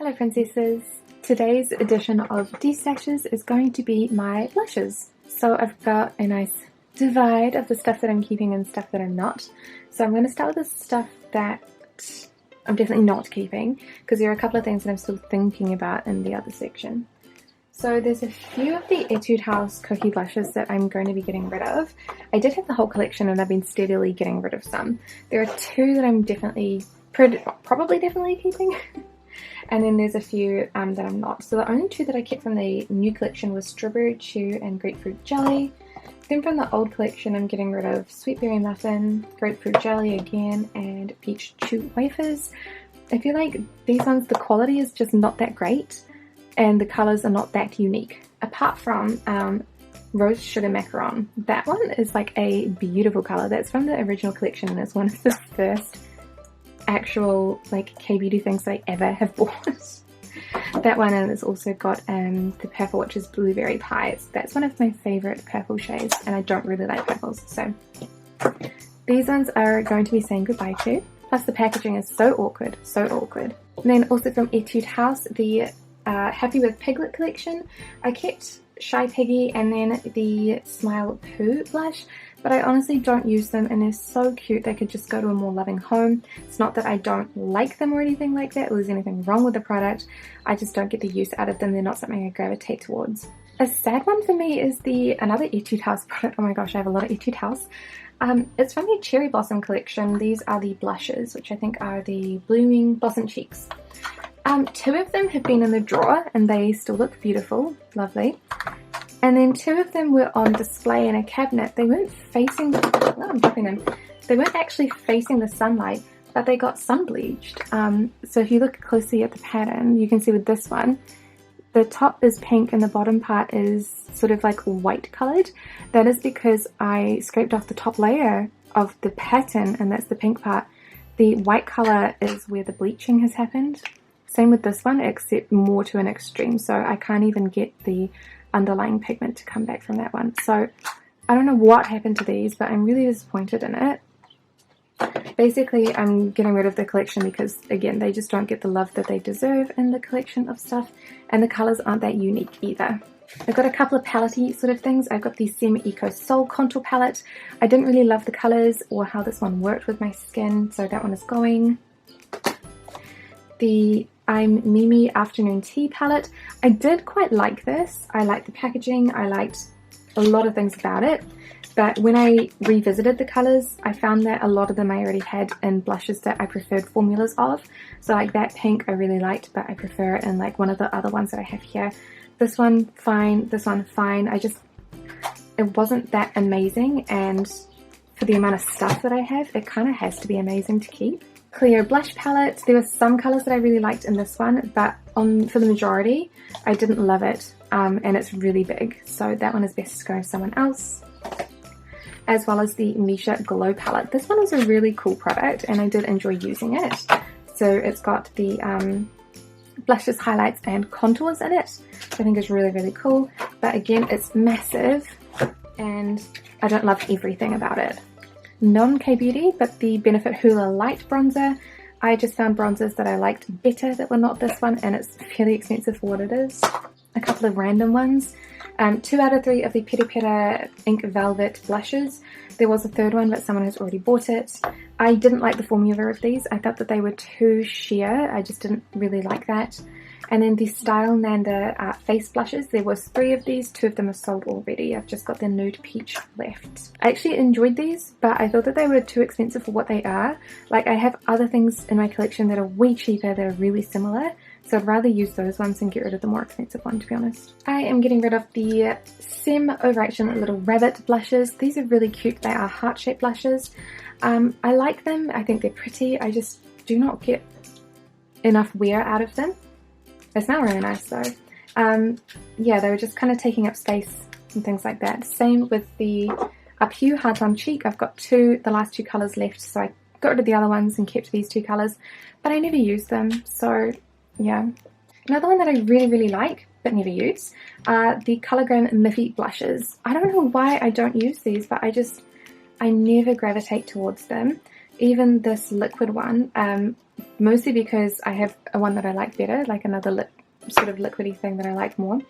Hello princesses! Today's edition of Destashes is going to be my blushes. So I've got a nice divide of the stuff that I'm keeping and stuff that I'm not. So I'm going to start with the stuff that I'm definitely not keeping, because there are a couple of things that I'm still thinking about in the other section. So there's a few of the Etude House Cookie blushes that I'm going to be getting rid of. I did have the whole collection and I've been steadily getting rid of some. There are two that I'm probably definitely keeping. And then there's a few that I'm not. So the only two that I kept from the new collection was Strawberry Chew and Grapefruit Jelly. Then from the old collection I'm getting rid of Sweet Berry Muffin, Grapefruit Jelly again, and Peach Chew Wafers. I feel like these ones, the quality is just not that great and the colours are not that unique. Apart from Rose Sugar Macaron. That one is like a beautiful colour. That's from the original collection and it's one of the first actual like K-beauty things that I ever have bought. That one, and it's also got the purple, which is Blueberry Pie. That's one of my favourite purple shades and I don't really like purples, so these ones are going to be saying goodbye to. Plus the packaging is so awkward, so awkward. And then also from Etude House, the Happy with Piglet collection. I kept Shy Piggy and then the Smile Poo blush, but I honestly don't use them and they're so cute. They could just go to a more loving home. It's not that I don't like them or anything like that or there's anything wrong with the product. I just don't get the use out of them. They're not something I gravitate towards. A sad one for me is another Etude House product. Oh my gosh, I have a lot of Etude House. It's from the Cherry Blossom collection. These are the blushes, which I think are the Blooming Blossom Cheeks. Two of them have been in the drawer and they still look beautiful, lovely. And then two of them were on display in a cabinet. They weren't facing, oh, I'm dropping them. They weren't actually facing the sunlight, but they got sun bleached. So if you look closely at the pattern, you can see with this one, the top is pink and the bottom part is sort of like white coloured. That is because I scraped off the top layer of the pattern and that's the pink part. The white colour is where the bleaching has happened. Same with this one, except more to an extreme. So I can't even get the underlying pigment to come back from that one. So I don't know what happened to these, but I'm really disappointed in it. Basically, I'm getting rid of the collection because, again, they just don't get the love that they deserve in the collection of stuff, and the colours aren't that unique either. I've got a couple of palette-y sort of things. I've got the Sem Eco Soul Contour Palette. I didn't really love the colours or how this one worked with my skin, so that one is going. The I'm Mimi Afternoon Tea palette. I did quite like this. I liked the packaging. I liked a lot of things about it. But when I revisited the colours, I found that a lot of them I already had in blushes that I preferred formulas of. So like that pink I really liked, but I prefer it in like one of the other ones that I have here. This one, fine. This one, fine. It wasn't that amazing, and for the amount of stuff that I have, it kind of has to be amazing to keep. Clear blush palette. There were some colours that I really liked in this one, but for the majority I didn't love it, and it's really big, so that one is best to go to someone else. As well as the Misha Glow palette. This one is a really cool product and I did enjoy using it. So it's got the blushes, highlights and contours in it, which I think is really, really cool, but again it's massive and I don't love everything about it. Non-K-Beauty, but the Benefit Hoola Light Bronzer. I just found bronzers that I liked better that were not this one, and it's fairly expensive for what it is. A couple of random ones. 2 out of 3 of the Peta Peta Ink Velvet blushes. There was a third one, but someone has already bought it. I didn't like the formula of these. I thought that they were too sheer. I just didn't really like that. And then the Style Nanda face blushes. There was 3 of these. 2 of them are sold already. I've just got the nude peach left. I actually enjoyed these, but I thought that they were too expensive for what they are. Like, I have other things in my collection that are way cheaper that are really similar. So I'd rather use those ones and get rid of the more expensive one, to be honest. I am getting rid of the Sem Overaction Little Rabbit blushes. These are really cute. They are heart-shaped blushes. I like them. I think they're pretty. I just do not get enough wear out of them. They smell really nice though. Yeah, they were just kind of taking up space and things like that. Same with the Hue Heart on Cheek. I've got the last 2 colours left, so I got rid of the other ones and kept these 2 colours, but I never used them, so yeah. Another one that I really, really like, but never use, are the Colourgram Miffy blushes. I don't know why I don't use these, but I never gravitate towards them. Even this liquid one, mostly because I have a one that I like better, like another sort of liquidy thing that I like more.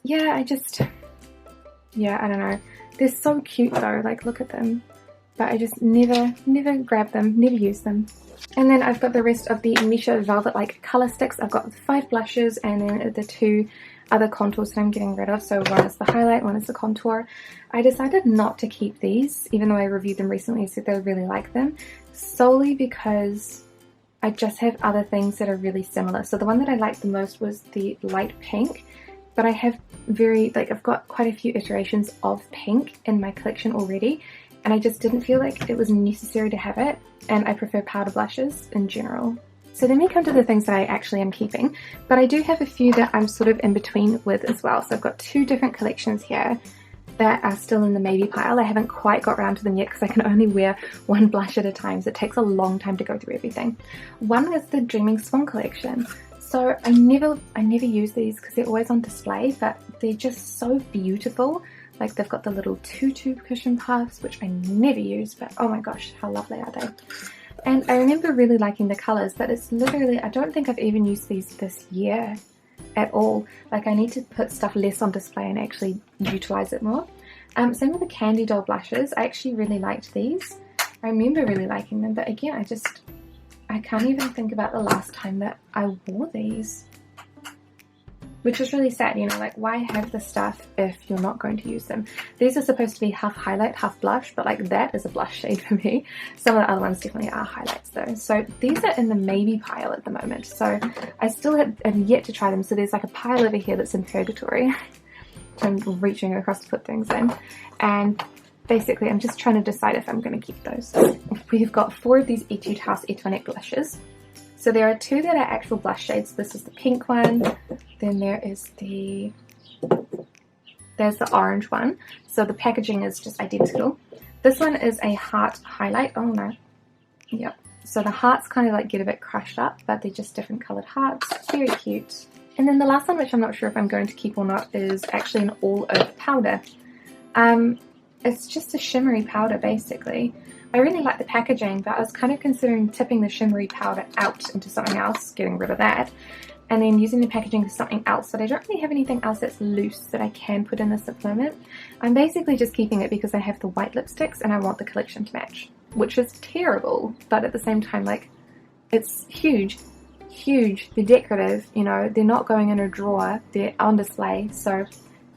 Yeah, I don't know. They're so cute though, like look at them. But I just never grab them, never use them. And then I've got the rest of the Misha Velvet like colour sticks. I've got 5 blushes and then the 2 other contours that I'm getting rid of. So one is the highlight, one is the contour. I decided not to keep these, even though I reviewed them recently and said I really like them, solely because I just have other things that are really similar. So the one that I liked the most was the light pink, but I have I've got quite a few iterations of pink in my collection already, and I just didn't feel like it was necessary to have it, and I prefer powder blushes in general. So then we come to the things that I actually am keeping, but I do have a few that I'm sort of in between with as well. So I've got 2 different collections here that are still in the maybe pile. I haven't quite got around to them yet because I can only wear one blush at a time, so it takes a long time to go through everything. One is the Dreaming Swan collection. So I never use these because they're always on display, but they're just so beautiful. Like they've got the little tutu cushion puffs, which I never use, but oh my gosh, how lovely are they? And I remember really liking the colours, but it's literally, I don't think I've even used these this year at all. Like I need to put stuff less on display and actually utilise it more. Same with the Candy Doll blushes. I actually really liked these. I remember really liking them, but again, I can't even think about the last time that I wore these. Which is really sad, you know, like why have the stuff if you're not going to use them? These are supposed to be half highlight, half blush, but like that is a blush shade for me. Some of the other ones definitely are highlights though. So these are in the maybe pile at the moment. So I still have yet to try them. So there's like a pile over here that's in purgatory. I'm reaching across to put things in. And basically I'm just trying to decide if I'm going to keep those. So we've got 4 of these Etude House Etoinette blushes. So there are 2 that are actual blush shades. This is the pink one. Then there's the orange one. So the packaging is just identical. This one is a heart highlight. Oh no. Yep. So the hearts kind of like get a bit crushed up, but they're just different coloured hearts. Very cute. And then the last one, which I'm not sure if I'm going to keep or not, is actually an all over powder. It's just a shimmery powder basically. I really like the packaging, but I was kind of considering tipping the shimmery powder out into something else, getting rid of that, and then using the packaging for something else. But I don't really have anything else that's loose that I can put in this at the moment. I'm basically just keeping it because I have the white lipsticks and I want the collection to match, which is terrible, but at the same time, like, it's huge, they're decorative, you know, they're not going in a drawer, they're on display, so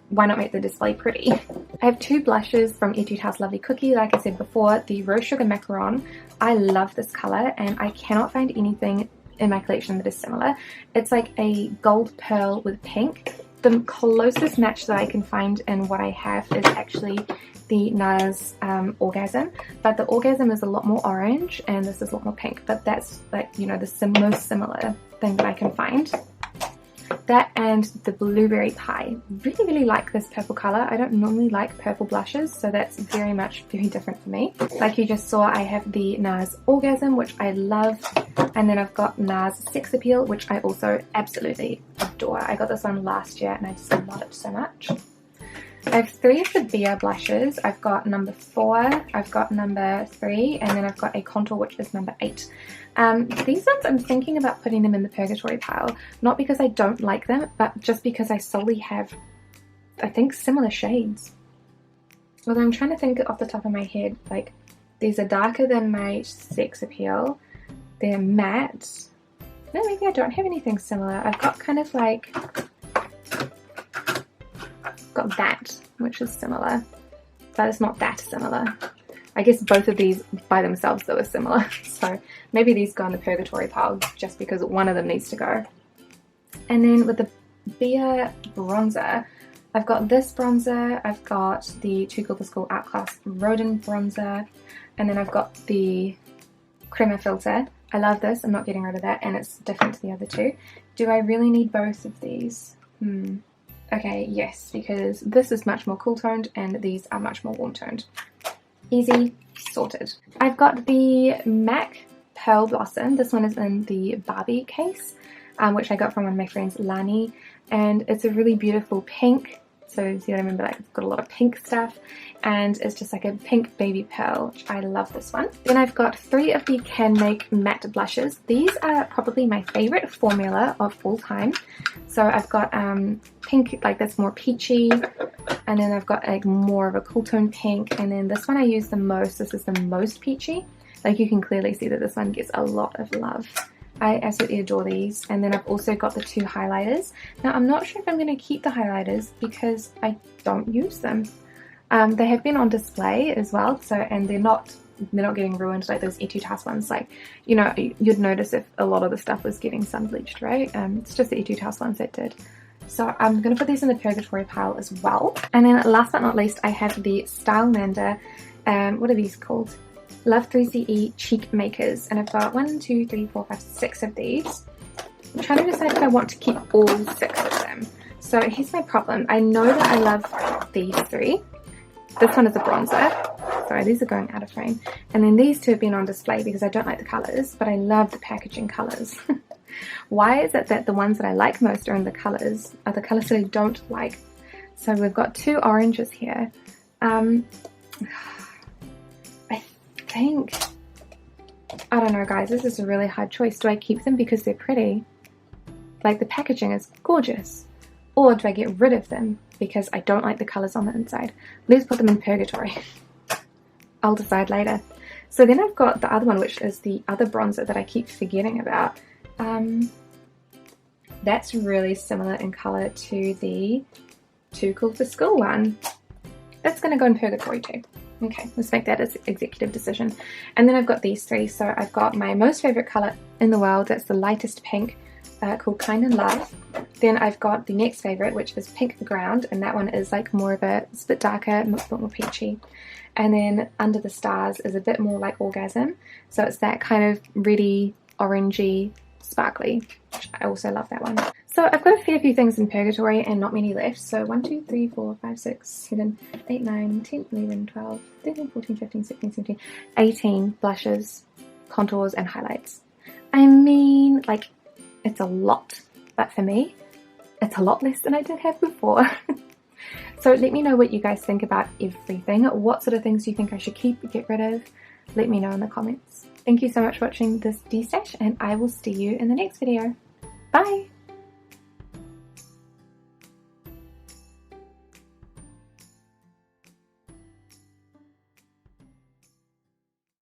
why not make the display pretty? I have 2 blushes from Etude House Lovely Cookie, like I said before, the Rose Sugar Macaron. I love this colour and I cannot find anything in my collection that is similar. It's like a gold pearl with pink. The closest match that I can find in what I have is actually the NARS Orgasm, but the Orgasm is a lot more orange and this is a lot more pink, but that's like, you know, the most similar thing that I can find. That and the Blueberry Pie. Really like this purple colour. I don't normally like purple blushes, so that's very different for me. Like you just saw, I have the NARS Orgasm, which I love, and then I've got NARS Sex Appeal, which I also absolutely adore. I got this one last year and I just love it so much. I have 3 of the Becca blushes. I've got number 4, I've got number 3, and then I've got a contour which is number 8. These ones I'm thinking about putting them in the purgatory pile, not because I don't like them, but just because I solely have, I think, similar shades. Although I'm trying to think off the top of my head, like, these are darker than my Sex Appeal, they're matte. No, maybe I don't have anything similar. I've got kind of like, got that, which is similar, but it's not that similar. I guess both of these by themselves though are similar, so maybe these go in the purgatory pile just because one of them needs to go. And then with the Becca bronzer, I've got this bronzer, I've got the Too Cool for School Outclass Rodin bronzer, and then I've got the Crema filter. I love this, I'm not getting rid of that, and it's different to the other 2. Do I really need both of these? Okay, yes, because this is much more cool toned and these are much more warm toned. Easy, sorted. I've got the MAC Pearl Blossom. This one is in the Barbie case, which I got from one of my friends, Lani, and it's a really beautiful pink. So see what I mean? Like, it's got a lot of pink stuff, and it's just like a pink baby pearl, which I love this one. Then I've got 3 of the Can Make matte blushes. These are probably my favorite formula of all time. So I've got pink, like that's more peachy, and then I've got like more of a cool tone pink, and then this one I use the most. This is the most peachy. Like, you can clearly see that this one gets a lot of love. I absolutely adore these. And then I've also got the 2 highlighters. Now, I'm not sure if I'm going to keep the highlighters because I don't use them. They have been on display as well, so, and they're not getting ruined like those Etude-House ones. Like, you know, you'd notice if a lot of the stuff was getting sun bleached, right? It's just the Etude-House ones that did. So I'm going to put these in the purgatory pile as well. And then last but not least, I have the Stylemander, what are these called? Love 3CE Cheek Makers, and I've got 1, 2, 3, 4, 5, 6 of these. I'm trying to decide if I want to keep all 6 of them. So here's my problem. I know that I love these 3. This one is a bronzer. Sorry, these are going out of frame. And then these 2 have been on display because I don't like the colours, but I love the packaging colours. Why is it that the ones that I like most are the colours that I don't like? So we've got 2 oranges here. I don't know, guys, this is a really hard choice. Do I keep them because they're pretty? Like, the packaging is gorgeous. Or do I get rid of them because I don't like the colours on the inside? Let's put them in purgatory. I'll decide later. So then I've got the other one, which is the other bronzer that I keep forgetting about. That's really similar in colour to the Too Cool for School one. That's going to go in purgatory too. Okay, let's make that as an executive decision. And then I've got these 3. So I've got my most favourite colour in the world. That's the lightest pink, called Kind and Love. Then I've got the next favourite, which is Pink the Ground. And that one is like more of a bit darker, a bit more peachy. And then Under the Stars is a bit more like Orgasm. So it's that kind of reddy, orangey, sparkly. I also love that one. So I've got a fair few things in purgatory and not many left. So 1, 2, 3, 4, 5, 6, 7, 8, 9, 10, 11, 12, 13, 14, 15, 16, 17, 18 blushes, contours, and highlights. I mean, like, it's a lot, but for me, it's a lot less than I did have before. So let me know what you guys think about everything. What sort of things do you think I should keep or get rid of? Let me know in the comments. Thank you so much for watching this D-stash, and I will see you in the next video. Bye!